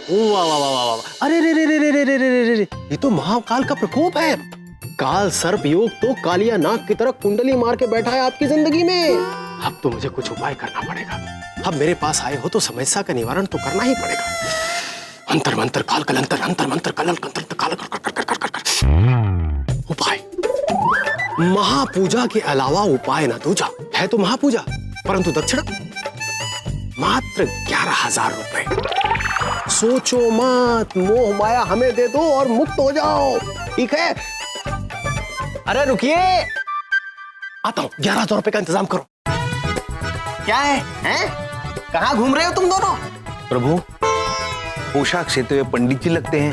वाह वाह वाह वाह वाह, अरे रे रे रे रे रे रे रे रे रे, ये तो महाकाल का प्रकोप है। काल सर्प योग तो कालिया नाग की तरह कुंडली मार के बैठा है आपकी जिंदगी में। अब तो मुझे कुछ उपाय करना पड़ेगा। अब मेरे पास आए हो तो समस्या का निवारण तो करना ही पड़ेगा। अंतर मंतर काल कलंतर, अंतर मंतर कलल कंतर काल कर उपाय। महापूजा के अलावा उपाय ना दूजा है तो महापूजा, परंतु दक्षिणा मात्र 11,000 रुपए। सोचो मत, मोह माया हमें दे दो और मुक्त हो जाओ, ठीक है? अरे रुकिए, आता हूं। 11,000 रुपए का इंतजाम करो। क्या है, हैं? कहां घूम रहे हो तुम दोनों? प्रभु, पोशाक सेते हुए पंडित जी लगते हैं।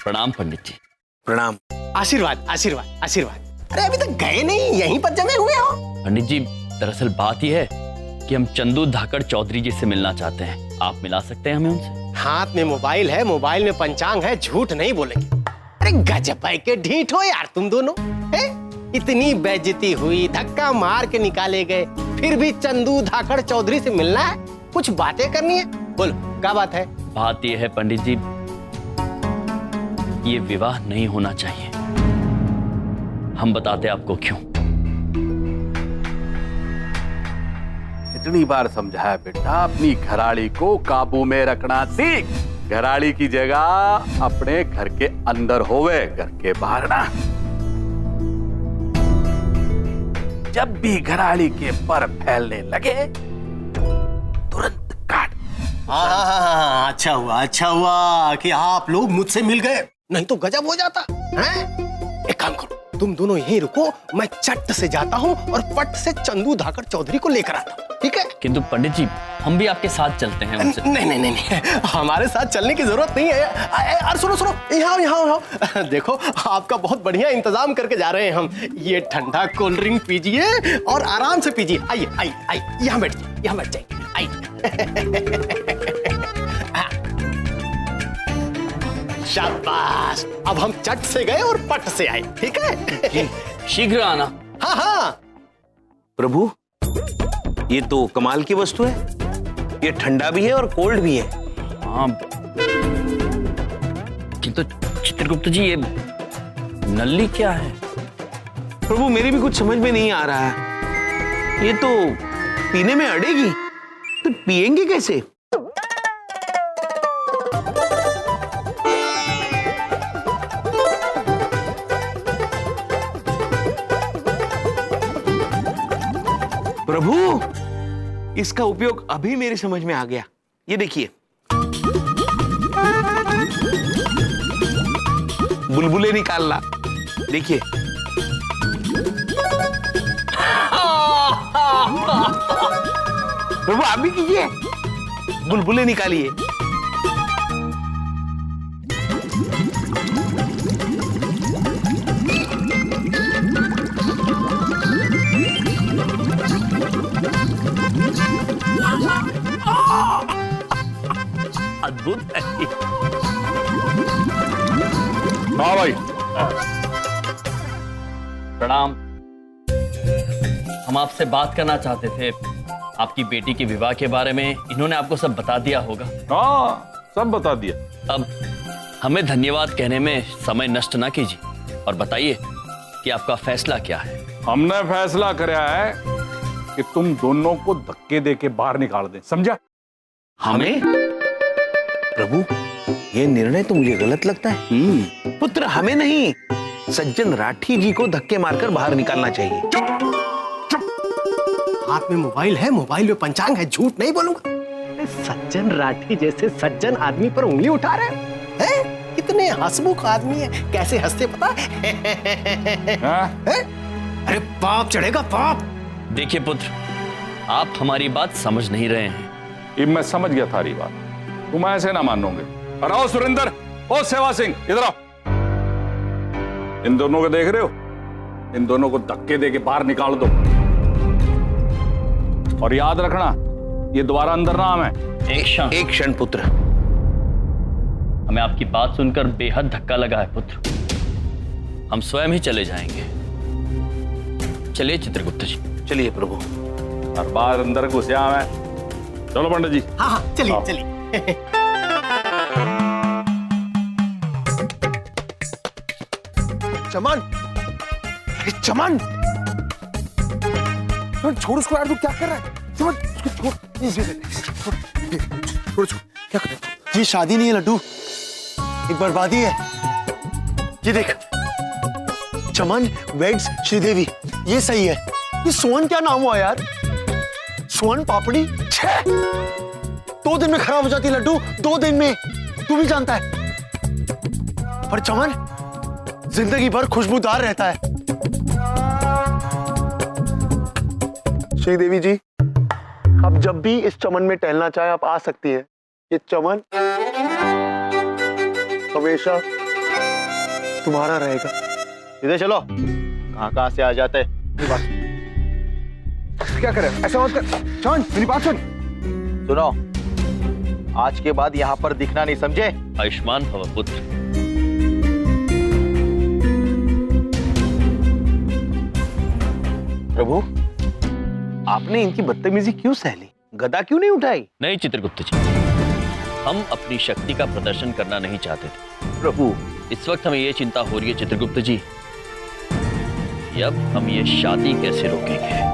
प्रणाम पंडित जी। प्रणाम। आशीर्वाद आशीर्वाद आशीर्वाद। अरे अभी तक गए नहीं, यहीं पर जमे हुए हो? पंडित जी, दरअसल बात यह है कि हम चंदू धाकड़ चौधरी जी से मिलना चाहते हैं। आप मिला सकते हैं हमें उनसे? हाथ में मोबाइल है, मोबाइल में पंचांग है, झूठ नहीं बोलेंगे। अरे गजब भाई के ढीठ हो यार तुम दोनों, हैं? इतनी बेइज्जती हुई, धक्का मार के निकाले गए, फिर भी चंदू धाकड़ चौधरी से मिलना है? कुछ बातें करनी है, बोलो क्या बात है? बात यह है पंडित जी, ये विवाह नहीं होना चाहिए। हम बताते आपको क्यों। इतनी बार समझाया बेटा, अपनी घराड़ी को काबू में रखना सीख। घराड़ी की जगह अपने घर के अंदर होवे, घर के बाहर ना। जब भी घराड़ी के पर फैलने लगे तुरंत काट। हाँ, अच्छा हुआ कि आप लोग मुझसे मिल गए, नहीं तो गजब हो जाता हैं? एक काम करो, तुम दोनों यहीं रुको, मैं चट से जाता हूँ और पट से चंदू धाकड़ चौधरी को लेकर आता हूँ, ठीक है? किंतु पंडित जी, हम भी आपके साथ चलते हैं उनसे। नहीं, हमारे साथ चलने की जरूरत नहीं है। अरे सुनो, यहाँ देखो, आपका बहुत बढ़िया इंतजाम करके जा रहे हैं हम। ये ठंडा कोल्ड ड्रिंक पीजिए और आराम से पीजिए। आइए, यहाँ बैठ जाइए, आइए। शाबाश, अब हम चट से गए और पट से आए, ठीक है? शीघ्र आना। हाँ। प्रभु, ये तो कमाल की वस्तु है। ये ठंडा भी है और कोल्ड भी है। हाँ, किंतु चित्रगुप्त जी, ये नल्ली क्या है? प्रभु, मेरी भी कुछ समझ में नहीं आ रहा है। ये तो पीने में अड़ेगी, तो पिएंगे कैसे? प्रभु, इसका उपयोग अभी मेरी समझ में आ गया। ये देखिए, बुलबुले निकालना। देखिए, प्रभु आप भी कीजिए, बुलबुले निकालिए। अद्भुत है। हाँ भाई, प्रणाम। हम आपसे बात करना चाहते थे, आपकी बेटी के विवाह के बारे में। इन्होंने आपको सब बता दिया होगा। हाँ सब बता दिया। अब हमें धन्यवाद कहने में समय नष्ट ना कीजिए और बताइए कि आपका फैसला क्या है। हमने फैसला कराया है कि तुम दोनों को धक्के देके बाहर निकाल दें, समझा? हमें? प्रभु, ये निर्णय तो मुझे गलत लगता है। पुत्र हमें नहीं, सज्जन राठी जी को धक्के मारकर बाहर निकालना चाहिए। हाथ में मोबाइल है, मोबाइल में पंचांग है, झूठ नहीं बोलूंगा। सज्जन राठी जैसे सज्जन आदमी पर उंगली उठा रहे हैं? कितने हंसमुख आदमी है, कैसे हंसते पता है? अरे पाप चढ़ेगा, पाप। देखिए पुत्र, आप हमारी बात समझ नहीं रहे हैं। ये मैं समझ गया थारी बात, तुम ऐसे ना मानोगे। अरे आओ सुरेंद्र, ओ सेवा सिंह, इधर आओ। इन दोनों को देख रहे हो? इन दोनों को धक्के देके बाहर निकाल दो। और याद रखना, ये दोबारा अंदर ना आवे। एक क्षण पुत्र। हमें आपकी बात सुनकर बेहद धक्का लगा है पुत्र। हम स्वयं ही चले जाएंगे। चलिए चित्रगुप्त जी। चलिए प्रभु। और बाहर अंदर घुस आवे। चलो पंडित जी। हाँ, चलिए। चमन, अरे चमन, छोड़ उसको यार, तू क्या कर रहा है? चमन, उसको छोड़, क्या कर रहा है? ये शादी नहीं है लड्डू, एक बर्बादी है। ये देख, चमन वेड्स श्रीदेवी, ये सही है। ये सोहन क्या नाम हुआ यार? सोहन पापड़ी, 2 दिन में खराब हो जाती है लड्डू, 2 दिन में, तू भी जानता है। पर चमन जिंदगी भर खुशबूदार रहता है। श्रीदेवी जी, आप जब भी इस चमन में टहलना चाहे आप आ सकती हैं। ये चमन हमेशा तुम्हारा रहेगा। इधर चलो, कहां से आ जाते हैं। क्या करे? ऐसा मत कर चमन, मेरी बात सुन। सुनो, आज के बाद यहाँ पर दिखना नहीं, समझे? आयुष्मान भव पुत्र। प्रभु, आपने इनकी बदतमीजी क्यों सहली? गदा क्यों नहीं उठाई? नहीं चित्रगुप्त जी, हम अपनी शक्ति का प्रदर्शन करना नहीं चाहते थे। प्रभु, इस वक्त हमें यह चिंता हो रही है चित्रगुप्त जी कि अब हम ये शादी कैसे रोकेंगे।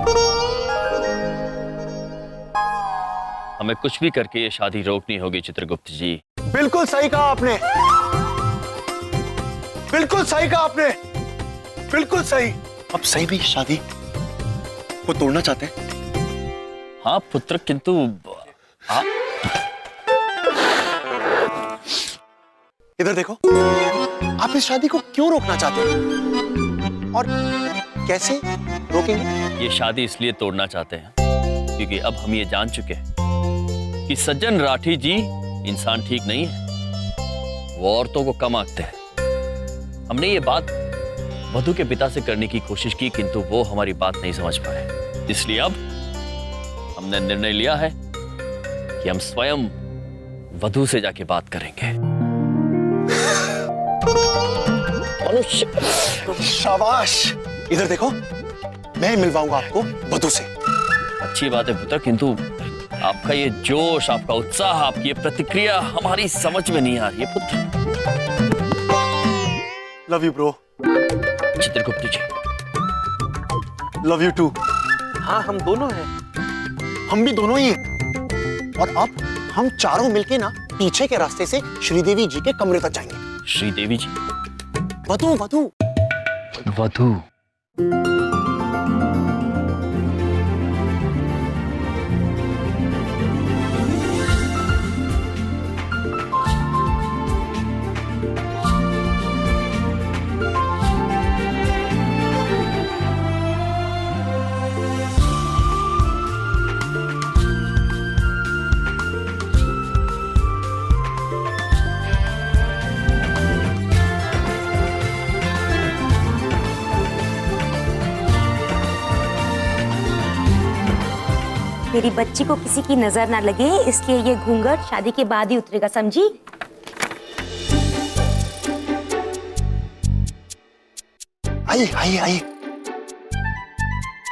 हमें कुछ भी करके ये शादी रोकनी होगी चित्रगुप्त जी। बिल्कुल सही कहा आपने, बिल्कुल सही कहा आपने, बिल्कुल सही। अब सही में शादी वो तोड़ना चाहते हैं। हाँ पुत्र, किंतु इधर देखो, आप इस शादी को क्यों रोकना चाहते हैं और कैसे रोकेंगे? ये शादी इसलिए तोड़ना चाहते हैं क्योंकि अब हम ये जान चुके हैं कि सज्जन राठी जी इंसान ठीक नहीं है। वो औरतों को कम आंकते हैं। हमने ये बात वधू के पिता से करने की कोशिश की, किंतु वो हमारी बात नहीं समझ पाए। इसलिए अब हमने निर्णय लिया है कि हम स्वयं वधू से जाके बात करेंगे। शाबाश। इधर देखो, मैं मिलवाऊंगा आपको वधू से। अच्छी बात है पुत्र, किंतु आपका ये जोश, आपका उत्साह, आपकी ये प्रतिक्रिया हमारी समझ में नहीं आ रही है पुत्र। Love you bro. Chitragupt ji, love you too. हाँ, हम दोनों हैं। हम भी दोनों ही हैं। और अब हम चारों मिलके ना पीछे के रास्ते से श्रीदेवी जी के कमरे तक जाएंगे। श्रीदेवी जी? वधू वधू वधू। मेरी बच्ची को किसी की नजर ना लगे, इसलिए ये घूंघट शादी के बाद ही उतरेगा, समझी? आइए आइए आइए।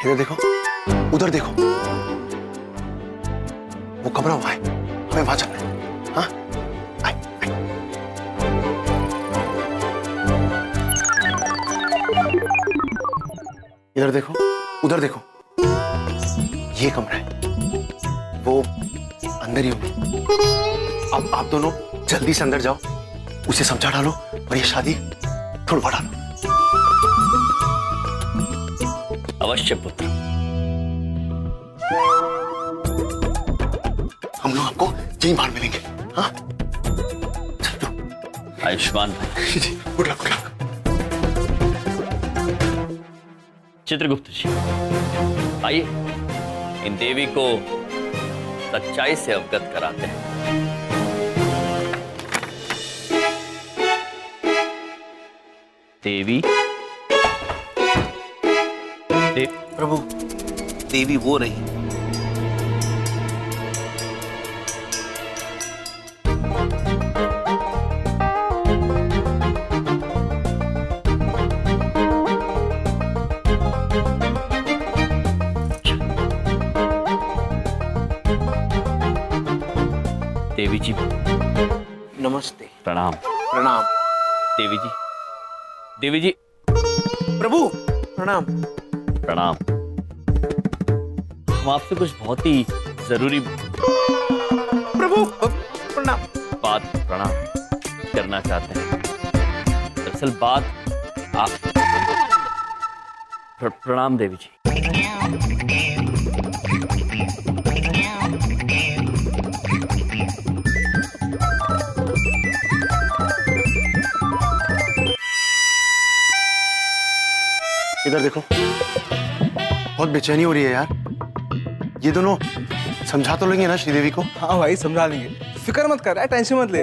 इधर देखो, उधर देखो, वो कमरा वहां है, हमें वहां जाना है। हाँ, आइए आइए। इधर देखो, उधर देखो, ये कमरा है, वो अंदर ही होंगे। अब आप दोनों जल्दी से अंदर जाओ, उसे समझा डालो और ये शादी तोड़वा डालो। अवश्य पुत्र। हम लोग आपको यहीं बाहर मिलेंगे। हाँ, चलो। आयुष्मान भाई। Good luck, good luck. Chitragupta ji, आइए इन देवी को सच्चाई से अवगत कराते हैं। देवी, प्रभु, देवी वो रही। देवी जी नमस्ते। प्रणाम। प्रणाम। देवी जी, देवी जी, प्रभु प्रणाम। प्रणाम। हम आपसे कुछ बहुत ही जरूरी प्रभु प्रणाम। बात करना चाहते हैं। दरअसल बात आप प्रणाम देवी जी। इधर देखो, बहुत बेचैनी हो रही है यार। ये दोनों समझा तो लेंगे ना श्रीदेवी को? हाँ भाई समझा लेंगे, फिक्र मत कर, टेंशन मत ले।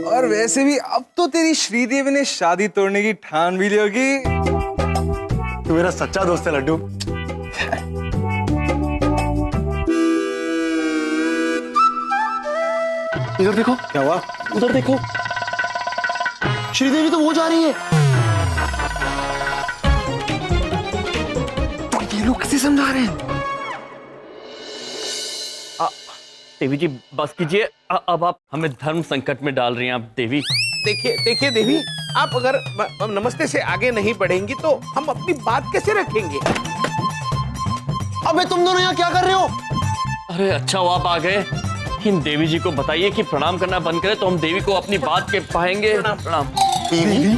और वैसे भी अब तो तेरी श्रीदेवी ने शादी तोड़ने की ठान भी ली होगी। तू मेरा सच्चा दोस्त है लड्डू। इधर देखो। क्या हुआ? उधर देखो, श्रीदेवी तो वो जा रही है। तो ये लोग किसे समझा रहे हैं? देवी जी बस कीजिए, अब आप हमें धर्म संकट में डाल रही हैं आप देवी। देखिए देवी, आप अगर नमस्ते से आगे नहीं बढ़ेंगी तो हम अपनी बात कैसे रखेंगे? अबे तुम दोनों यहाँ क्या कर रहे हो? अरे अच्छा वो आप आ गए। इन देवी जी को बताइए कि प्रणाम करना बंद करें तो हम देवी को अपनी बात के पाएंगे। प्रणाम। देवी?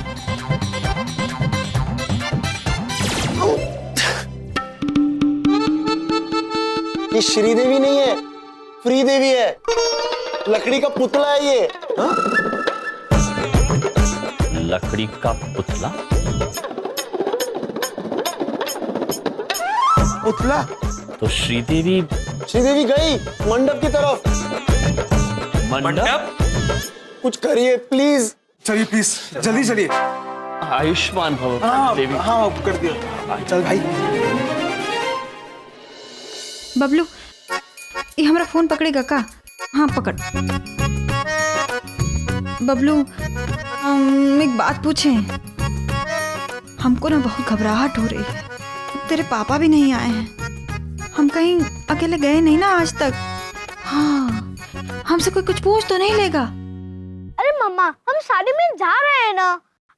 ये श्रीदेवी नहीं है, फ्री देवी है। लकड़ी का पुतला है ये। हाँ? लकड़ी का पुतला? पुतला? तो श्रीदेवी गई मंडप की तरफ। मंडप? कुछ करिए प्लीज। चलिए प्लीज जल्दी चलिए। आयुष्मान भव देवी। हाँ कर दिया। चल भाई। बबलू, ये हमारा फोन पकड़ेगा का? हाँ पकड़। बबलू, हम एक बात पूछें? हमको ना बहुत घबराहट हो रही है। तेरे पापा भी नहीं आए हैं। हम कहीं अकेले गए नहीं ना आज तक। हाँ, हमसे कोई कुछ पूछ तो नहीं लेगा? अरे मम्मा, हम शादी में जा रहे हैं ना,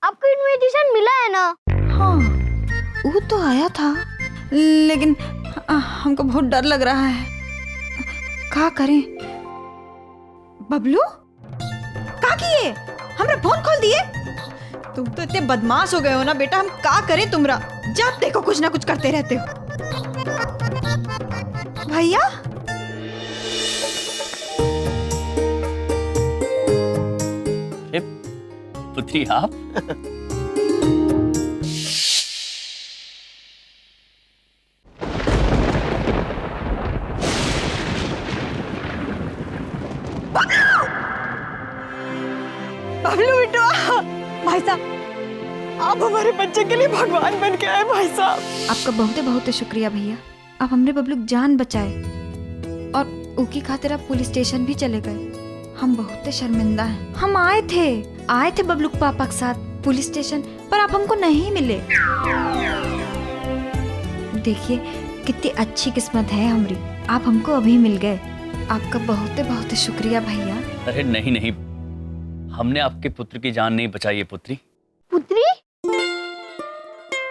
आपको इनविटेशन मिला है ना? हाँ, वो तो आया था, लेकिन हमको बहुत डर लग रहा है। क्या करें? बबलू, क्या किए? हमरा फोन खोल दिए? तुम तो इतने बदमाश हो गए हो ना बेटा। हम क्या करें तुमरा? जब देखो कुछ ना कुछ करते रहते हो। भैया, पुत्री आप? बबलू बेटा, भाई साहब आप हमारे बच्चे के लिए भगवान बन के आए भाई साहब। आपका बहुत बहुत शुक्रिया भैया। आप हमने बबलू की जान बचाए और उनकी खातिर आप पुलिस स्टेशन भी चले गए। हम बहुत शर्मिंदा हैं। हम आए थे बबलू के पापा के साथ पुलिस स्टेशन, पर आप हमको नहीं मिले। देखिए कितनी अच्छी किस्मत है हमारी, आप हमको अभी मिल गए। आपका बहुत बहुत शुक्रिया भैया। अरे नहीं, हमने आपके पुत्र की जान नहीं बचाई है पुत्री। पुत्री?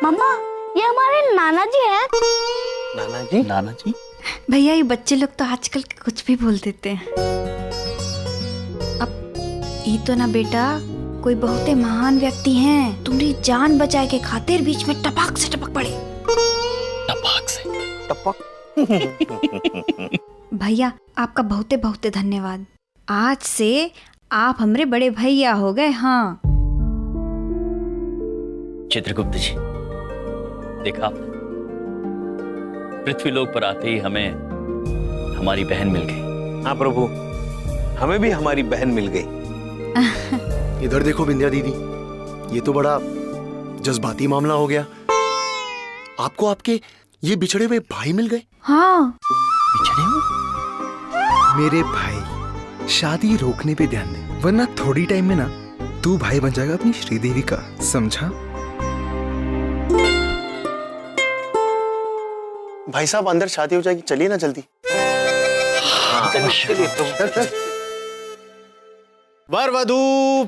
मम्मा, ये हमारे नाना जी हैं। नाना जी? भैया ये बच्चे लोग तो आजकल कुछ भी बोल देते हैं। अब ये तो ना बेटा कोई बहुत ही महान व्यक्ति हैं, तुम्हारी जान बचाए के खातिर बीच में टपक से टपक पड़े। भैया आपका बहुत धन्यवाद। आज से आप हमरे बड़े भैया हो गए। हाँ चित्रगुप्त जी, देखा पृथ्वीलोक पर आते ही हमें हमारी बहन मिल गई। हाँ प्रभु, हमें भी हमारी बहन मिल गई। इधर देखो बिंदिया दीदी, ये तो बड़ा जज्बाती मामला हो गया। आपको आपके ये बिछड़े हुए भाई मिल गए? हाँ। बिछड़े हुए? मेरे भाई, शादी रोकने पे ध्यान दे, वरना थोड़ी टाइम में ना तू भाई बन जाएगा अपनी श्रीदेवी का, समझा? भाई साहब अंदर शादी हो जाएगी, चलिए ना जल्दी। वर वधू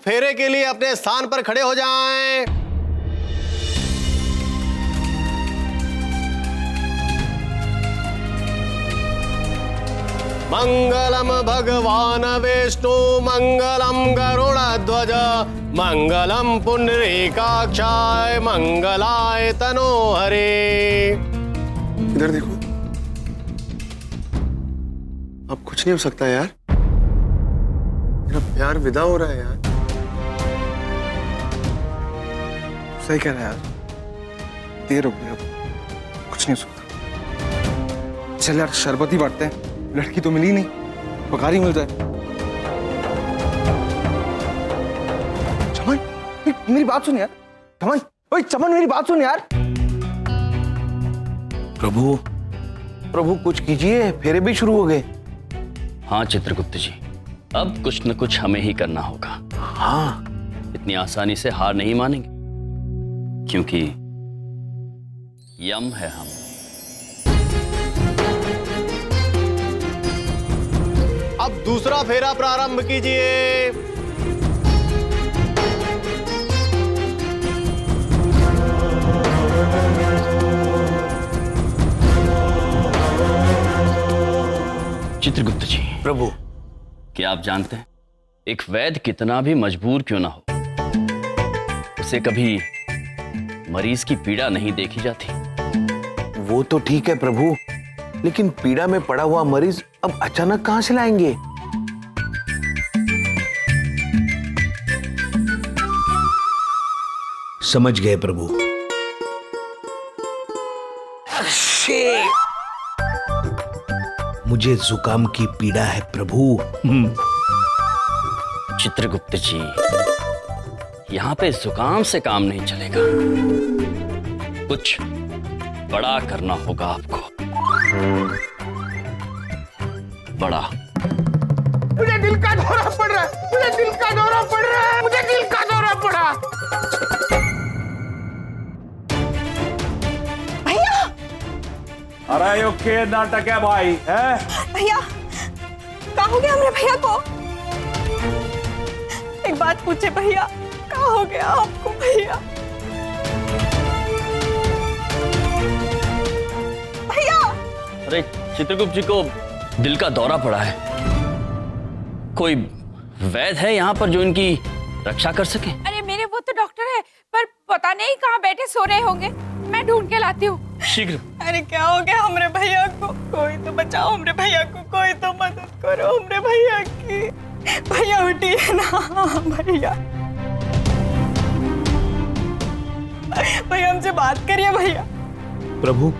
फेरे के लिए अपने स्थान पर खड़े हो जाएं। मंगलम भगवान विष्णु मंगलम गरुड़ध्वज मंगलम पुंडरीकाक्षाय मंगलाय तनोहरे। इधर देखो, अब कुछ नहीं हो सकता यार, मेरा प्यार विदा हो रहा है यार। सही कह रहा है यार, देर हो गई, अब कुछ नहीं हो सकता। चल यार शरबत ही बांटते हैं, लड़की तो मिली नहीं, पगार ही मिल जाए। चमन मेरी बात सुन यार, चमन, ओए चमन मेरी बात सुन यार। प्रभु प्रभु कुछ कीजिए, फेरे भी शुरू हो गए। हाँ चित्रगुप्त जी, अब कुछ न कुछ हमें ही करना होगा। हाँ, इतनी आसानी से हार नहीं मानेंगे, क्योंकि यम है हम। अब दूसरा फेरा प्रारंभ कीजिए। चित्रगुप्त जी, प्रभु क्या आप जानते हैं, एक वैद्य कितना भी मजबूर क्यों ना हो, उसे कभी मरीज की पीड़ा नहीं देखी जाती। वो तो ठीक है प्रभु, लेकिन पीड़ा में पड़ा हुआ मरीज अब अचानक कहां से लाएंगे? समझ गए प्रभु। मुझे जुकाम की पीड़ा है प्रभु। चित्रगुप्त जी, यहां पे जुकाम से काम नहीं चलेगा, कुछ बड़ा करना होगा आपको। बड़ा। मुझे दिल का दौरा पड़ रहा है, मुझे दिल का दौरा पड़ रहा है, मुझे दिल का दौरा पड़ा। भैया अरे यो के नाटक है भाई, है? भैया, कहा हो गया हमरे भैया को? एक बात पूछे भैया, कहा हो गया आपको भैया? भैया अरे चित्रगुप्त जी को दिल का दौरा पड़ा है, कोई वैद्य है यहाँ पर जो इनकी रक्षा कर सके? अरे मेरे वो तो डॉक्टर है, पर पता नहीं कहाँ बैठे सो रहे होंगे, मैं ढूंढ के लाती हूँ। शीघ्र। अरे क्या हो गया हमरे भैया को? कोई तो बचाओ हमरे भैया को, कोई तो मदद करो हमरे भैया की। भैया उठिए ना भैया, भैया हमसे बात करिए भैया। प्रभु,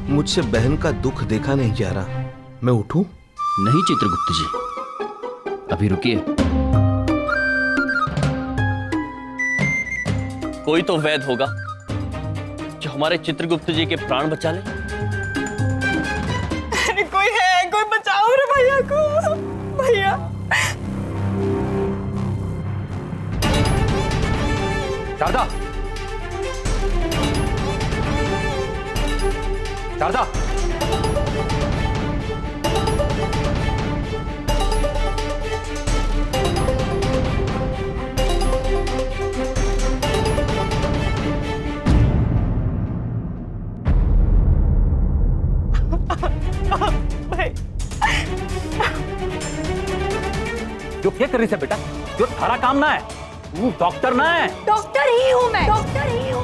मुझसे बहन का दुख देखा नहीं जा रहा, मैं उठूं? नहीं चित्रगुप्त जी, अभी रुकिए। कोई तो वैद्य होगा जो हमारे चित्रगुप्त जी के प्राण बचा ले। अरे कोई है, कोई बचाओ रे भैया को, भैया। शारदा, शारदा, जो क्या कर रही है बेटा, जो थारा काम ना है, तू डॉक्टर ना है। डॉक्टर ही हूँ मैं, डॉक्टर ही हूँ।